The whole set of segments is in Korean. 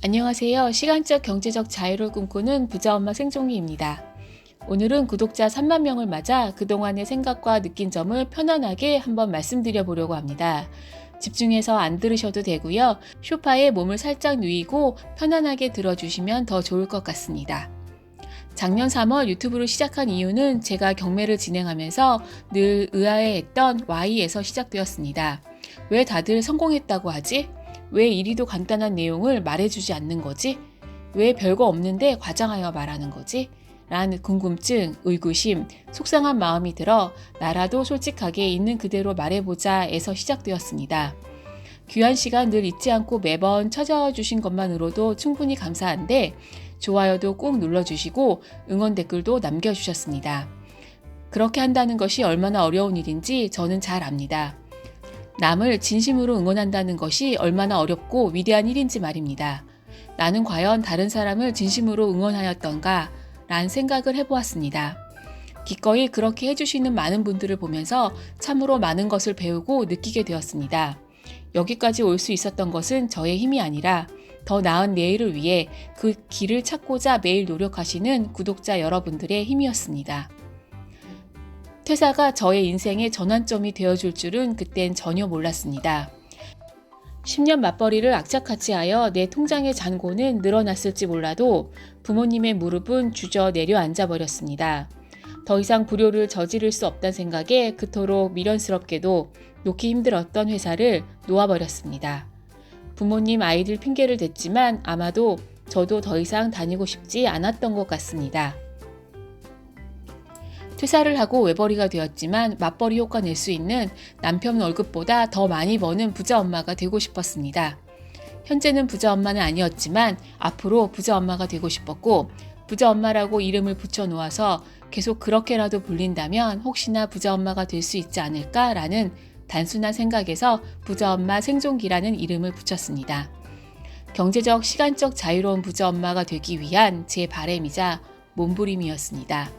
안녕하세요. 시간적 경제적 자유를 꿈꾸는 부자엄마 생존기입니다. 오늘은 구독자 3만 명을 맞아 그동안의 생각과 느낀 점을 편안하게 한번 말씀드려 보려고 합니다. 집중해서 안 들으셔도 되고요. 소파에 몸을 살짝 누이고 편안하게 들어주시면 더 좋을 것 같습니다. 작년 3월 유튜브를 시작한 이유는 제가 경매를 진행하면서 늘 의아해했던 Y에서 시작되었습니다. 왜 다들 성공했다고 하지? 왜 이리도 간단한 내용을 말해주지 않는 거지? 왜 별거 없는데 과장하여 말하는 거지? 라는 궁금증, 의구심, 속상한 마음이 들어 나라도 솔직하게 있는 그대로 말해보자에서 시작되었습니다. 귀한 시간 늘 잊지 않고 매번 찾아와 주신 것만으로도 충분히 감사한데 좋아요도 꼭 눌러주시고 응원 댓글도 남겨주셨습니다. 그렇게 한다는 것이 얼마나 어려운 일인지 저는 잘 압니다. 남을 진심으로 응원한다는 것이 얼마나 어렵고 위대한 일인지 말입니다. 나는 과연 다른 사람을 진심으로 응원하였던가? 라는 생각을 해보았습니다. 기꺼이 그렇게 해주시는 많은 분들을 보면서 참으로 많은 것을 배우고 느끼게 되었습니다. 여기까지 올 수 있었던 것은 저의 힘이 아니라 더 나은 내일을 위해 그 길을 찾고자 매일 노력하시는 구독자 여러분들의 힘이었습니다. 퇴사가 저의 인생의 전환점이 되어줄 줄은 그땐 전혀 몰랐습니다. 10년 맞벌이를 악착같이 하여 내 통장의 잔고는 늘어났을지 몰라도 부모님의 무릎은 주저 내려앉아 버렸습니다. 더 이상 불효를 저지를 수 없다는 생각에 그토록 미련스럽게도 놓기 힘들었던 회사를 놓아버렸습니다. 부모님 아이들 핑계를 댔지만 아마도 저도 더 이상 다니고 싶지 않았던 것 같습니다. 퇴사를 하고 외벌이가 되었지만 맞벌이 효과 낼 수 있는 남편 월급보다 더 많이 버는 부자 엄마가 되고 싶었습니다. 현재는 부자 엄마는 아니었지만 앞으로 부자 엄마가 되고 싶었고 부자 엄마라고 이름을 붙여 놓아서 계속 그렇게라도 불린다면 혹시나 부자 엄마가 될 수 있지 않을까라는 단순한 생각에서 부자 엄마 생존기라는 이름을 붙였습니다. 경제적, 시간적 자유로운 부자 엄마가 되기 위한 제 바람이자 몸부림이었습니다.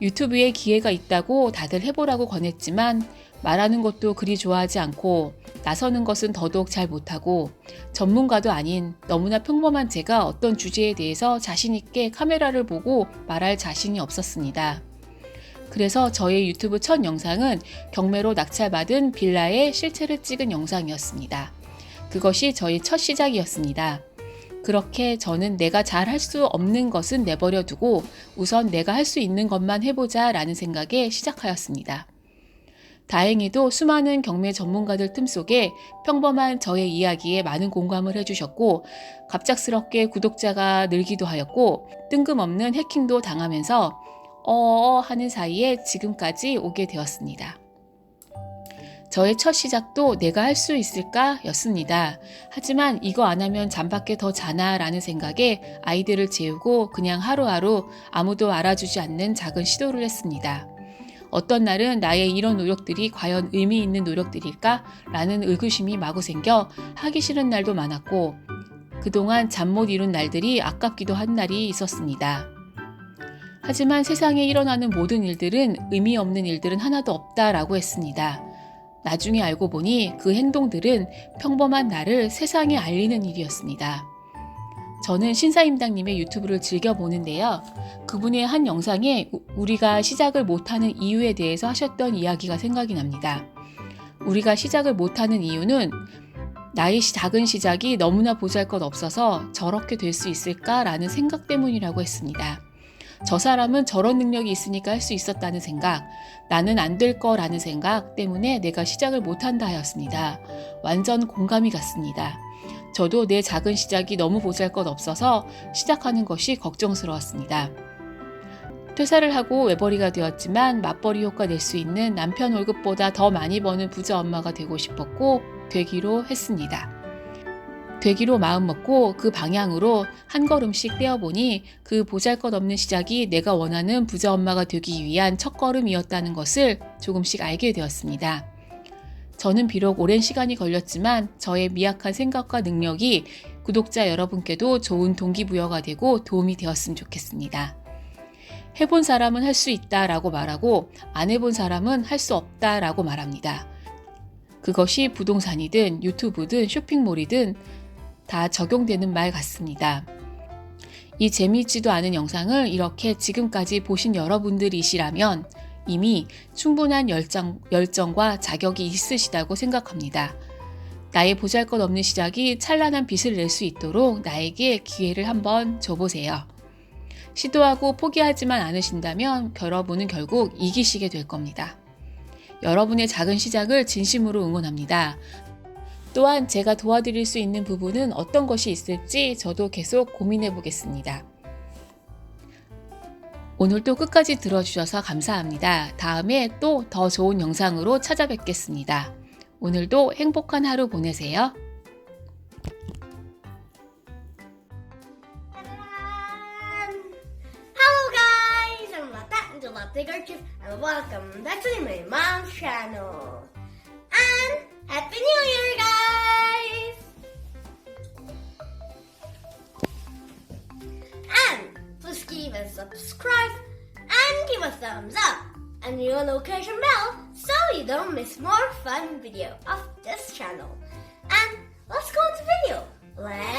유튜브에 기회가 있다고 다들 해보라고 권했지만 말하는 것도 그리 좋아하지 않고 나서는 것은 더더욱 잘 못하고 전문가도 아닌 너무나 평범한 제가 어떤 주제에 대해서 자신있게 카메라를 보고 말할 자신이 없었습니다. 그래서 저의 유튜브 첫 영상은 경매로 낙찰받은 빌라의 실체를 찍은 영상이었습니다. 그것이 저의 첫 시작이었습니다. 그렇게 저는 내가 잘 할 수 없는 것은 내버려 두고 우선 내가 할 수 있는 것만 해보자 라는 생각에 시작하였습니다. 다행히도 수많은 경매 전문가들 틈 속에 평범한 저의 이야기에 많은 공감을 해주셨고 갑작스럽게 구독자가 늘기도 하였고 뜬금없는 해킹도 당하면서 하는 사이에 지금까지 오게 되었습니다. 저의 첫 시작도 내가 할 수 있을까? 였습니다. 하지만 이거 안 하면 잠밖에 더 자나? 라는 생각에 아이들을 재우고 그냥 하루하루 아무도 알아주지 않는 작은 시도를 했습니다. 어떤 날은 나의 이런 노력들이 과연 의미 있는 노력들일까? 라는 의구심이 마구 생겨 하기 싫은 날도 많았고 그동안 잠 못 이룬 날들이 아깝기도 한 날이 있었습니다. 하지만 세상에 일어나는 모든 일들은 의미 없는 일들은 하나도 없다라고 했습니다. 나중에 알고 보니 그 행동들은 평범한 나를 세상에 알리는 일이었습니다. 저는 신사임당님의 유튜브를 즐겨보는데요. 그분의 한 영상에 우리가 시작을 못하는 이유에 대해서 하셨던 이야기가 생각이 납니다. 우리가 시작을 못하는 이유는 나의 작은 시작이 너무나 보잘것없어서 저렇게 될 수 있을까라는 생각 때문이라고 했습니다. 저 사람은 저런 능력이 있으니까 할 수 있었다는 생각, 나는 안 될 거라는 생각 때문에 내가 시작을 못한다 하였습니다. 완전 공감이 갔습니다. 저도 내 작은 시작이 너무 보잘것없어서 시작하는 것이 걱정스러웠습니다. 퇴사를 하고 외벌이가 되었지만 맞벌이 효과 낼 수 있는 남편 월급보다 더 많이 버는 부자 엄마가 되고 싶었고 되기로 했습니다. 되기로 마음먹고 그 방향으로 한 걸음씩 떼어보니 그 보잘것없는 시작이 내가 원하는 부자 엄마가 되기 위한 첫걸음이었다는 것을 조금씩 알게 되었습니다. 저는 비록 오랜 시간이 걸렸지만 저의 미약한 생각과 능력이 구독자 여러분께도 좋은 동기부여가 되고 도움이 되었으면 좋겠습니다. 해본 사람은 할 수 있다라고 말하고 안 해본 사람은 할 수 없다라고 말합니다. 그것이 부동산이든 유튜브든 쇼핑몰이든 다 적용되는 말 같습니다. 이 재미있지도 않은 영상을 이렇게 지금까지 보신 여러분들이시라면 이미 충분한 열정과 자격이 있으시다고 생각합니다. 나의 보잘것없는 시작이 찬란한 빛을 낼 수 있도록 나에게 기회를 한번 줘보세요. 시도하고 포기하지만 않으신다면 여러분은 결국 이기시게 될 겁니다. 여러분의 작은 시작을 진심으로 응원합니다. 또한 제가 도와드릴 수 있는 부분은 어떤 것이 있을지 저도 계속 고민해 보겠습니다. 오늘도 끝까지 들어주셔서 감사합니다. 다음에 또 더 좋은 영상으로 찾아뵙겠습니다. 오늘도 행복한 하루 보내세요. Hello guys, I'm Latte and Latte Gorgeous and welcome back to my mom's channel. And Happy New Year guys! And please give us a subscribe and give a thumbs up and your notification bell so you don't miss more fun video of this channel. And let's go on to video. Let's